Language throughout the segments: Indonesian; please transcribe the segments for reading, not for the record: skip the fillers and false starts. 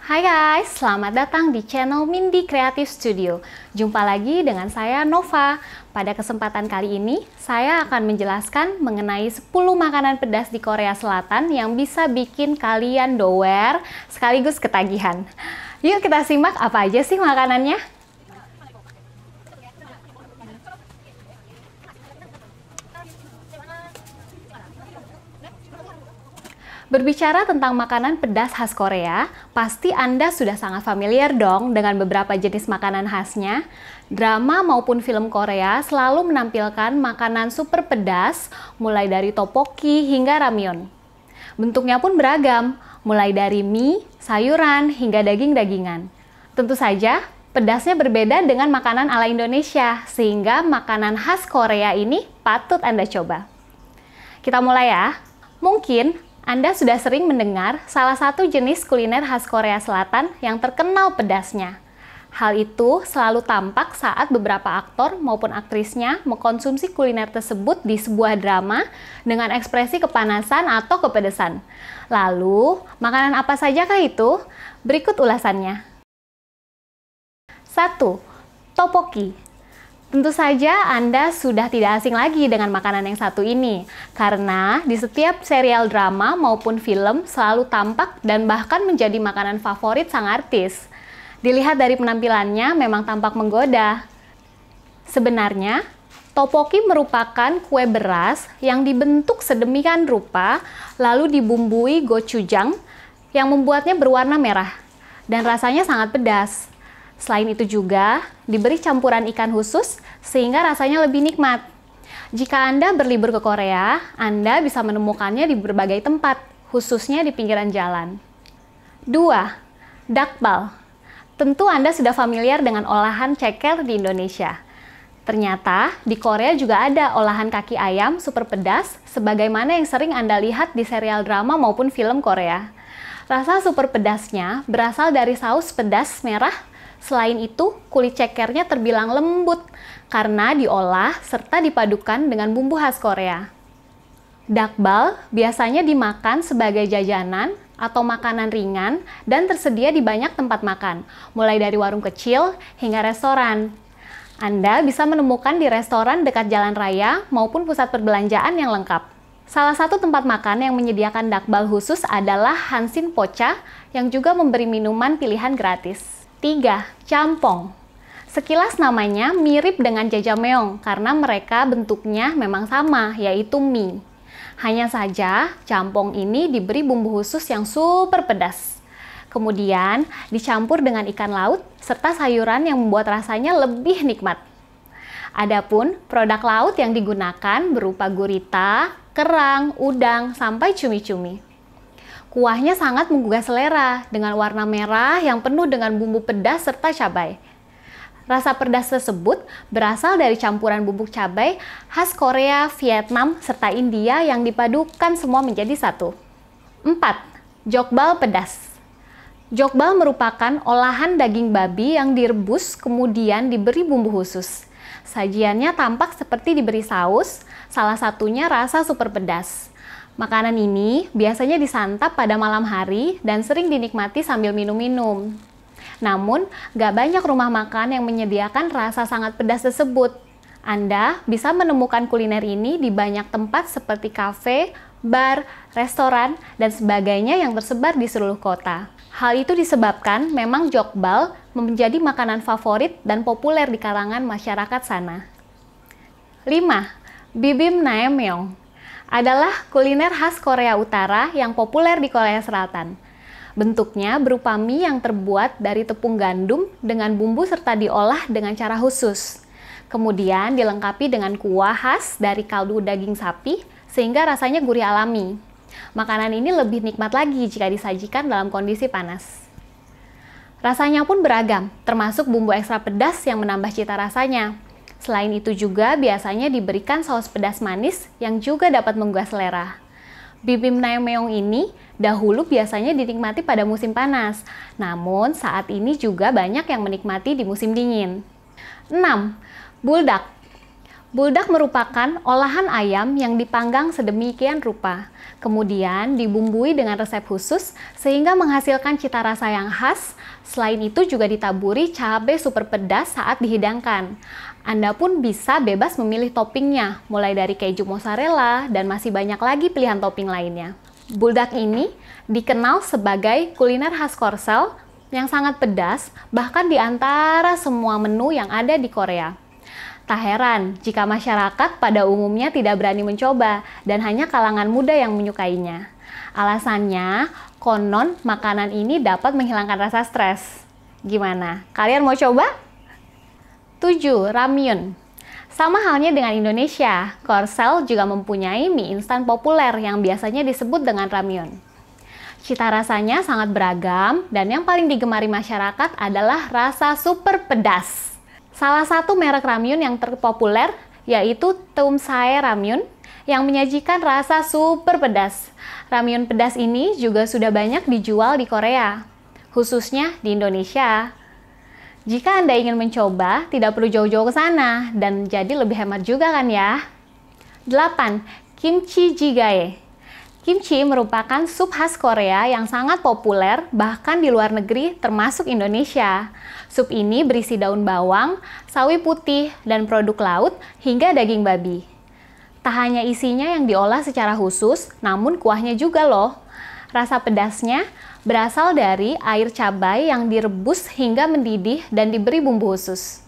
Hai guys, selamat datang di channel Mindy Creative Studio. Jumpa lagi dengan saya Nova. Pada kesempatan kali ini, saya akan menjelaskan mengenai 10 makanan pedas di Korea Selatan yang bisa bikin kalian dower sekaligus ketagihan. Yuk kita simak apa aja sih makanannya. Berbicara tentang makanan pedas khas Korea, pasti Anda sudah sangat familiar dong dengan beberapa jenis makanan khasnya. Drama maupun film Korea selalu menampilkan makanan super pedas, mulai dari tteokbokki hingga ramyeon. Bentuknya pun beragam, mulai dari mie, sayuran, hingga daging-dagingan. Tentu saja, pedasnya berbeda dengan makanan ala Indonesia, sehingga makanan khas Korea ini patut Anda coba. Kita mulai ya. Mungkin Anda sudah sering mendengar salah satu jenis kuliner khas Korea Selatan yang terkenal pedasnya. Hal itu selalu tampak saat beberapa aktor maupun aktrisnya mengkonsumsi kuliner tersebut di sebuah drama dengan ekspresi kepanasan atau kepedesan. Lalu, makanan apa sajakah itu? Berikut ulasannya. 1. Tteokbokki. Tentu saja Anda sudah tidak asing lagi dengan makanan yang satu ini, karena di setiap serial drama maupun film selalu tampak dan bahkan menjadi makanan favorit sang artis. Dilihat dari penampilannya memang tampak menggoda. Sebenarnya, tteokbokki merupakan kue beras yang dibentuk sedemikian rupa, lalu dibumbui gochujang yang membuatnya berwarna merah, dan rasanya sangat pedas. Selain itu juga, diberi campuran ikan khusus sehingga rasanya lebih nikmat. Jika Anda berlibur ke Korea, Anda bisa menemukannya di berbagai tempat, khususnya di pinggiran jalan. 2. Dakbal. Tentu Anda sudah familiar dengan olahan ceker di Indonesia. Ternyata, di Korea juga ada olahan kaki ayam super pedas, sebagaimana yang sering Anda lihat di serial drama maupun film Korea. Rasa super pedasnya berasal dari saus pedas merah. Selain itu, kulit cekernya terbilang lembut karena diolah serta dipadukan dengan bumbu khas Korea. Dakbal biasanya dimakan sebagai jajanan atau makanan ringan dan tersedia di banyak tempat makan, mulai dari warung kecil hingga restoran. Anda bisa menemukan di restoran dekat jalan raya maupun pusat perbelanjaan yang lengkap. Salah satu tempat makan yang menyediakan dakbal khusus adalah Hansin Pocha yang juga memberi minuman pilihan gratis. 3. Jampong. Sekilas namanya mirip dengan jajangmyeon karena mereka bentuknya memang sama, yaitu mie. Hanya saja, jampong ini diberi bumbu khusus yang super pedas. Kemudian, dicampur dengan ikan laut serta sayuran yang membuat rasanya lebih nikmat. Adapun produk laut yang digunakan berupa gurita, kerang, udang, sampai cumi-cumi. Kuahnya sangat menggugah selera dengan warna merah yang penuh dengan bumbu pedas serta cabai. Rasa pedas tersebut berasal dari campuran bubuk cabai khas Korea, Vietnam, serta India yang dipadukan semua menjadi satu. 4. Jokbal pedas. Jokbal merupakan olahan daging babi yang direbus kemudian diberi bumbu khusus. Sajiannya tampak seperti diberi saus, salah satunya rasa super pedas. Makanan ini biasanya disantap pada malam hari dan sering dinikmati sambil minum-minum. Namun, gak banyak rumah makan yang menyediakan rasa sangat pedas tersebut. Anda bisa menemukan kuliner ini di banyak tempat seperti kafe, bar, restoran, dan sebagainya yang tersebar di seluruh kota. Hal itu disebabkan memang jokbal menjadi makanan favorit dan populer di kalangan masyarakat sana. 5. Bibim naengmyeon adalah kuliner khas Korea Utara yang populer di Korea Selatan. Bentuknya berupa mie yang terbuat dari tepung gandum dengan bumbu serta diolah dengan cara khusus. Kemudian dilengkapi dengan kuah khas dari kaldu daging sapi sehingga rasanya gurih alami. Makanan ini lebih nikmat lagi jika disajikan dalam kondisi panas. Rasanya pun beragam, termasuk bumbu ekstra pedas yang menambah cita rasanya. Selain itu juga biasanya diberikan saus pedas manis yang juga dapat menggugah selera. Bibim naengmyeon ini dahulu biasanya dinikmati pada musim panas, namun saat ini juga banyak yang menikmati di musim dingin. 6. Buldak. Buldak merupakan olahan ayam yang dipanggang sedemikian rupa, kemudian dibumbui dengan resep khusus sehingga menghasilkan cita rasa yang khas. Selain itu juga ditaburi cabai super pedas saat dihidangkan. Anda pun bisa bebas memilih toppingnya, mulai dari keju mozzarella dan masih banyak lagi pilihan topping lainnya. Buldak ini dikenal sebagai kuliner khas Korsel yang sangat pedas, bahkan di antara semua menu yang ada di Korea. Tak heran jika masyarakat pada umumnya tidak berani mencoba dan hanya kalangan muda yang menyukainya. Alasannya, konon makanan ini dapat menghilangkan rasa stres. Gimana? Kalian mau coba? 7. Ramyun. Sama halnya dengan Indonesia, Korsel juga mempunyai mie instan populer yang biasanya disebut dengan ramyun. Cita rasanya sangat beragam dan yang paling digemari masyarakat adalah rasa super pedas. Salah satu merek ramyun yang terpopuler yaitu Tumsae Ramyun yang menyajikan rasa super pedas. Ramyun pedas ini juga sudah banyak dijual di Korea, khususnya di Indonesia. Jika Anda ingin mencoba, tidak perlu jauh-jauh ke sana dan jadi lebih hemat juga kan ya. 8. Kimchi jjigae. Kimchi merupakan sup khas Korea yang sangat populer bahkan di luar negeri termasuk Indonesia. Sup ini berisi daun bawang, sawi putih, dan produk laut hingga daging babi. Tak hanya isinya yang diolah secara khusus, namun kuahnya juga loh. Rasa pedasnya berasal dari air cabai yang direbus hingga mendidih dan diberi bumbu khusus.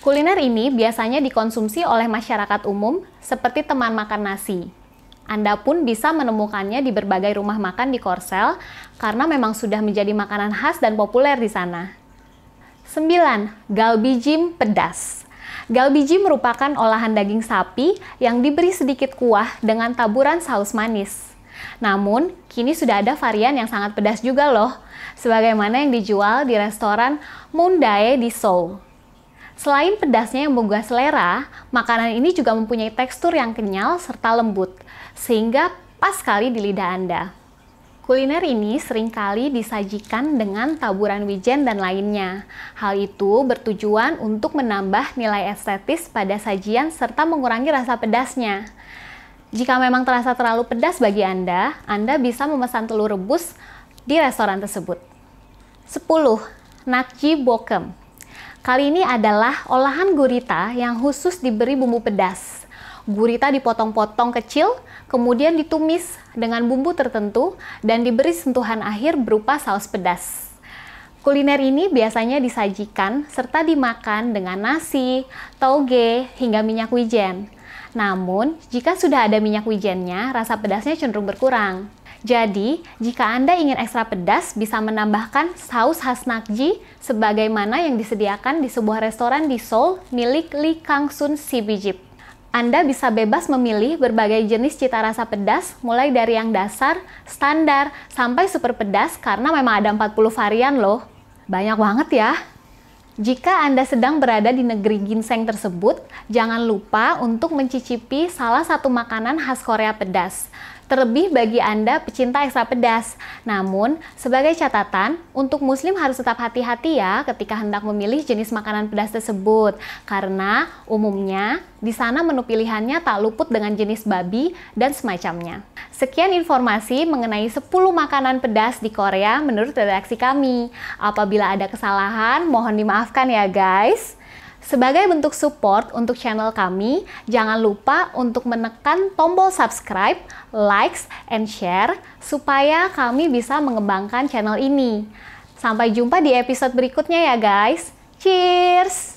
Kuliner ini biasanya dikonsumsi oleh masyarakat umum seperti teman makan nasi. Anda pun bisa menemukannya di berbagai rumah makan di Korsel karena memang sudah menjadi makanan khas dan populer di sana. 9. Galbijim pedas. Galbijim merupakan olahan daging sapi yang diberi sedikit kuah dengan taburan saus manis. Namun, kini sudah ada varian yang sangat pedas juga loh, sebagaimana yang dijual di restoran Moondae di Seoul. Selain pedasnya yang menggugah selera, makanan ini juga mempunyai tekstur yang kenyal serta lembut, sehingga pas sekali di lidah Anda. Kuliner ini seringkali disajikan dengan taburan wijen dan lainnya. Hal itu bertujuan untuk menambah nilai estetis pada sajian serta mengurangi rasa pedasnya. Jika memang terasa terlalu pedas bagi Anda bisa memesan telur rebus di restoran tersebut. 10. Nakji Bokkeum. Kali ini adalah olahan gurita yang khusus diberi bumbu pedas. Gurita dipotong-potong kecil, kemudian ditumis dengan bumbu tertentu dan diberi sentuhan akhir berupa saus pedas. Kuliner ini biasanya disajikan serta dimakan dengan nasi, toge, hingga minyak wijen. Namun, jika sudah ada minyak wijennya, rasa pedasnya cenderung berkurang. Jadi, jika Anda ingin ekstra pedas, bisa menambahkan saus khas nakji sebagaimana yang disediakan di sebuah restoran di Seoul milik Lee Kang-sun CBJIP. Anda bisa bebas memilih berbagai jenis cita rasa pedas, mulai dari yang dasar, standar, sampai super pedas karena memang ada 40 varian loh. Banyak banget ya! Jika Anda sedang berada di negeri ginseng tersebut, jangan lupa untuk mencicipi salah satu makanan khas Korea pedas. Terlebih bagi Anda pecinta ekstra pedas. Namun, sebagai catatan, untuk muslim harus tetap hati-hati ya ketika hendak memilih jenis makanan pedas tersebut. Karena umumnya, di sana menu pilihannya tak luput dengan jenis babi dan semacamnya. Sekian informasi mengenai 10 makanan pedas di Korea menurut redaksi kami. Apabila ada kesalahan, mohon dimaafkan ya guys. Sebagai bentuk support untuk channel kami, jangan lupa untuk menekan tombol subscribe, likes, and share supaya kami bisa mengembangkan channel ini. Sampai jumpa di episode berikutnya ya guys. Cheers!